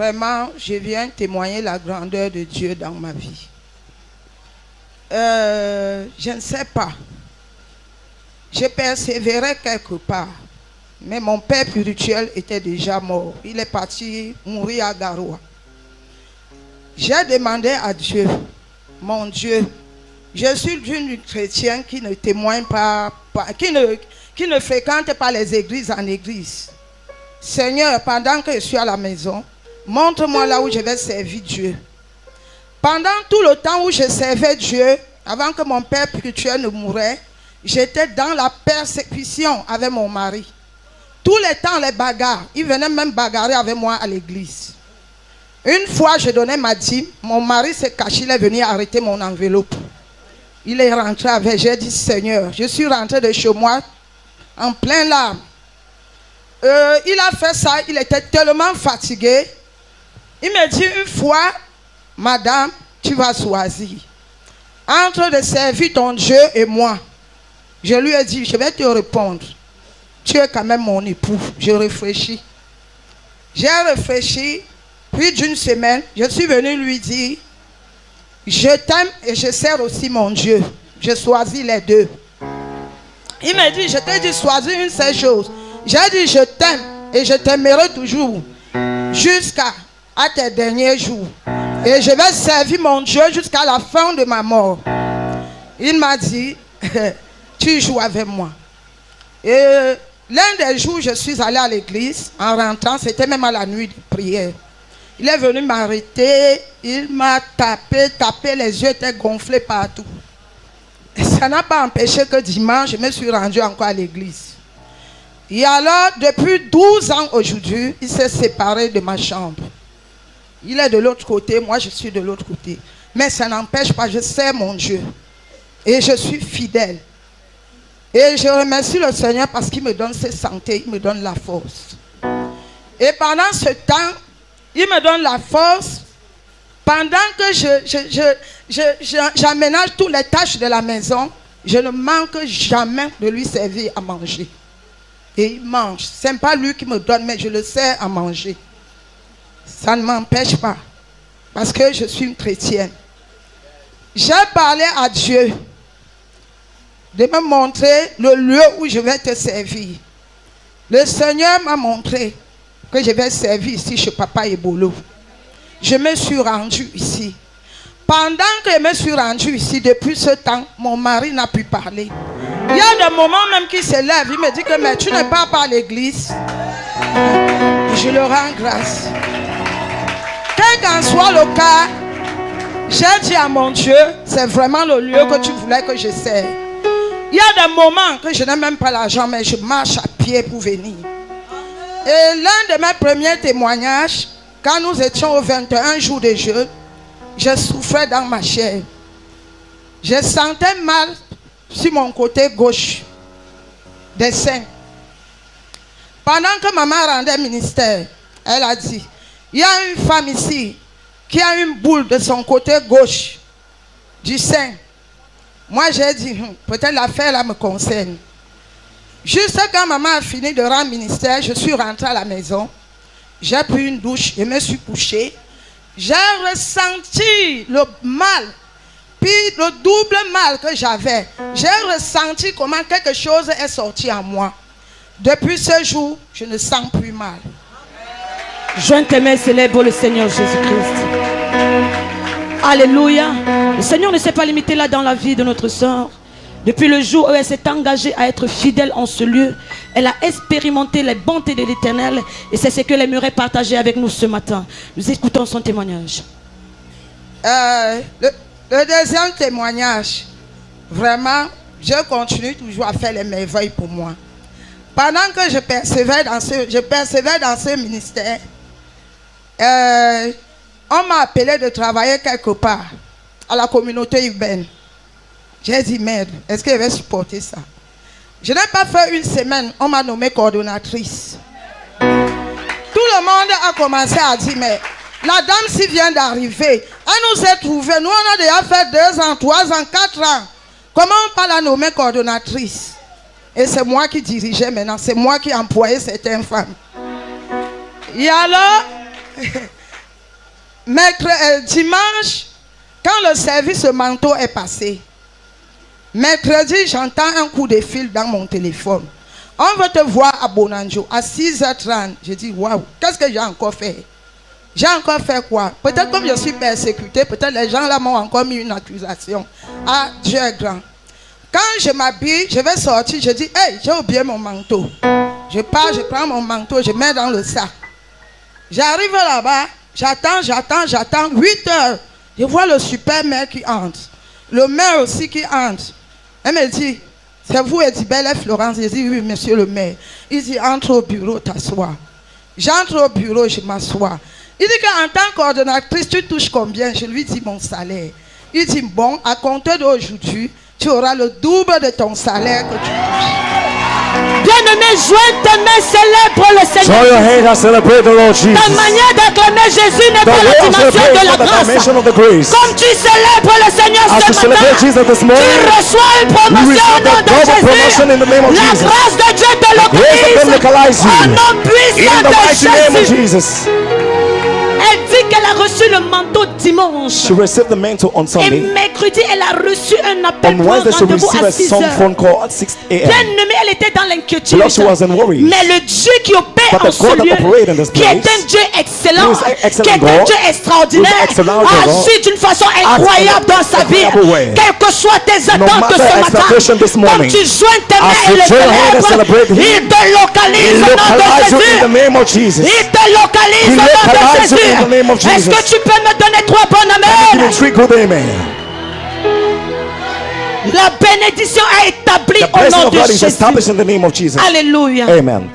Vraiment, je viens témoigner la grandeur de Dieu dans ma vie. Je ne sais pas. Je persévérais quelque part. Mais mon père spirituel était déjà mort. Il est parti mourir à Garoua. J'ai demandé à Dieu, mon Dieu, je suis une chrétienne qui ne témoigne pas, qui ne fréquente pas les églises en église. Seigneur, pendant que je suis à la maison, montre-moi là où je vais servir Dieu. Pendant tout le temps où je servais Dieu, avant que mon père spirituel ne mourait, j'étais dans la persécution avec mon mari. Tous les temps, les bagarres. Il venait même bagarrer avec moi à l'église. Une fois, je donnais ma dîme. Mon mari s'est caché, il est venu arrêter mon enveloppe. Il est rentré avec. J'ai dit, Seigneur, je suis rentré de chez moi en plein larmes. Il a fait ça, il était tellement fatigué. Il me dit une fois, Madame, tu vas choisir entre de servir ton Dieu et moi. Je lui ai dit, je vais te répondre. Tu es quand même mon époux. Je réfléchis. J'ai réfléchi. Puis d'une semaine, je suis venue lui dire, je t'aime et je sers aussi mon Dieu. Je choisis les deux. Il m'a dit, je t'ai dit, choisis une seule chose. J'ai dit, je t'aime et je t'aimerai toujours jusqu'à tes derniers jours. Et je vais servir mon Dieu jusqu'à la fin de ma mort. Il m'a dit, tu joues avec moi. Et l'un des jours, je suis allée à l'église. En rentrant, c'était même à la nuit de prière. Il est venu m'arrêter. Il m'a tapé, les yeux étaient gonflés partout. Et ça n'a pas empêché que dimanche, je me suis rendue encore à l'église. Et alors, depuis 12 ans aujourd'hui, il s'est séparé de ma chambre. Il est de l'autre côté, moi je suis de l'autre côté. Mais ça n'empêche pas, je sers mon Dieu. Et je suis fidèle. Et je remercie le Seigneur parce qu'il me donne cette santé, il me donne la force. Et pendant ce temps, il me donne la force. Pendant que j'aménage toutes les tâches de la maison, je ne manque jamais de lui servir à manger. Et il mange. Ce n'est pas lui qui me donne, mais je le sers à manger. Ça ne m'empêche pas. Parce que je suis une chrétienne. J'ai parlé à Dieu de me montrer le lieu où je vais te servir. Le Seigneur m'a montré que je vais servir ici chez Papa Ebolo. Je me suis rendue ici. Pendant que je me suis rendue ici, depuis ce temps, mon mari n'a pu parler. Il y a des moments même qu'il se lève, il me dit que mais tu ne pars pas à l'église. Je le rends grâce. Quel qu'en soit le cas, j'ai dit à mon Dieu, c'est vraiment le lieu que tu voulais que je sers. Il y a des moments que je n'ai même pas l'argent, mais je marche à pied pour venir. Et l'un de mes premiers témoignages, quand nous étions au 21 jours de jeûne, je souffrais dans ma chair. Je sentais mal sur mon côté gauche des seins. Pendant que maman rendait ministère, elle a dit, il y a une femme ici qui a une boule de son côté gauche du sein. Moi j'ai dit, peut-être l'affaire là me concerne. Juste quand maman a fini de rendre ministère, je suis rentrée à la maison. J'ai pris une douche, je me suis couchée. J'ai ressenti le mal, puis le double mal que j'avais. J'ai ressenti comment quelque chose est sorti en moi. Depuis ce jour, je ne sens plus mal. Joins tes mains, célèbre le Seigneur Jésus-Christ. Alléluia. Le Seigneur ne s'est pas limité là dans la vie de notre sœur. Depuis le jour où elle s'est engagée à être fidèle en ce lieu, elle a expérimenté les bontés de l'Éternel et c'est ce qu'elle aimerait partager avec nous ce matin. Nous écoutons son témoignage. Le deuxième témoignage, vraiment, je continue toujours à faire les merveilles pour moi. Pendant que je persévère dans ce ministère, on m'a appelé de travailler quelque part à la communauté urbaine. J'ai dit, merde, est-ce que je vais supporter ça? Je n'ai pas fait une semaine, on m'a nommée coordonnatrice. Tout le monde a commencé à dire, mais la dame s'y vient d'arriver, elle nous est trouvée, nous on a déjà fait 2 ans, 3 ans, 4 ans. Comment on peut la nommer coordonnatrice? Et c'est moi qui dirigeais maintenant, c'est moi qui employais certaines femmes. Et alors, Dimanche, quand le service manteau est passé, mercredi, j'entends un coup de fil dans mon téléphone. On veut te voir à Bonanjo à 6h30. Je dis, waouh, qu'est-ce que j'ai encore fait? J'ai encore fait quoi? Peut-être comme je suis persécuté, peut-être les gens là m'ont encore mis une accusation. Ah, Dieu est grand. Quand je m'habille, je vais sortir, je dis, hey, j'ai oublié mon manteau. Je pars, je prends mon manteau, je mets dans le sac. J'arrive là-bas, j'attends. 8h, je vois le super maire qui entre. Le maire aussi qui entre. Elle me dit, c'est vous, Edibelle et Florence? Je dis, oui, monsieur le maire. Il dit, entre au bureau, t'assois. J'entre au bureau, je m'assois. Il dit qu'en tant qu'ordonnatrice, tu touches combien? Je lui dis mon salaire. Il dit, bon, à compter d'aujourd'hui, tu auras le double de ton salaire que tu touches. Bien-aimé, joins tes mains, célèbre le Join Seigneur. your hand and celebrate the Lord Ta Jesus. manière d'acclamer Jésus n'est The pas la way of dimension celebrating de la is the grâce. dimension of the grace. Comme tu célèbres le Seigneur As ce you celebrate matin, Jesus this tu morning, reçois une you promotion au receive nom the de double Jésus. promotion in the name of La Jesus. grâce de Dieu te Grace of God localise localize au you. nom In puissant the de mighty name of Jésus. Jesus. Elle dit qu'elle a reçu le manteau dimanche. She received the mantle on Et Sunday. mercredi, elle a reçu un appel On pour un Wednesday, she rendez-vous received à a 6 some heures. phone call at 6 a.m. Bien-aimée, elle était dans l'inquiétude. Beloved, she was in worries. Mais le Dieu qui opère But the en ce God that lieu, operates in this qui est place, un Dieu excellent, who is an excellent qui est un God, Dieu extraordinaire, who is an excellent God, agit d'une façon incroyable dans sa vie. incredible way. Quelles que soient tes attentes matter ce matin, expectation this comme morning, tu joins tes mains as et you le join your hand and célèbres, celebrate Him, il te localise He au nom de localize you in Jésus. the name of Jesus. Il te localise He au nom de localize you in the name of Jésus. Est-ce Jesus. que tu peux me donner 3 bonnes Give me amens? 3 good amen. La bénédiction est établie The au blessing nom of de God is Jésus. established in the name of Jesus. Alléluia. Amen.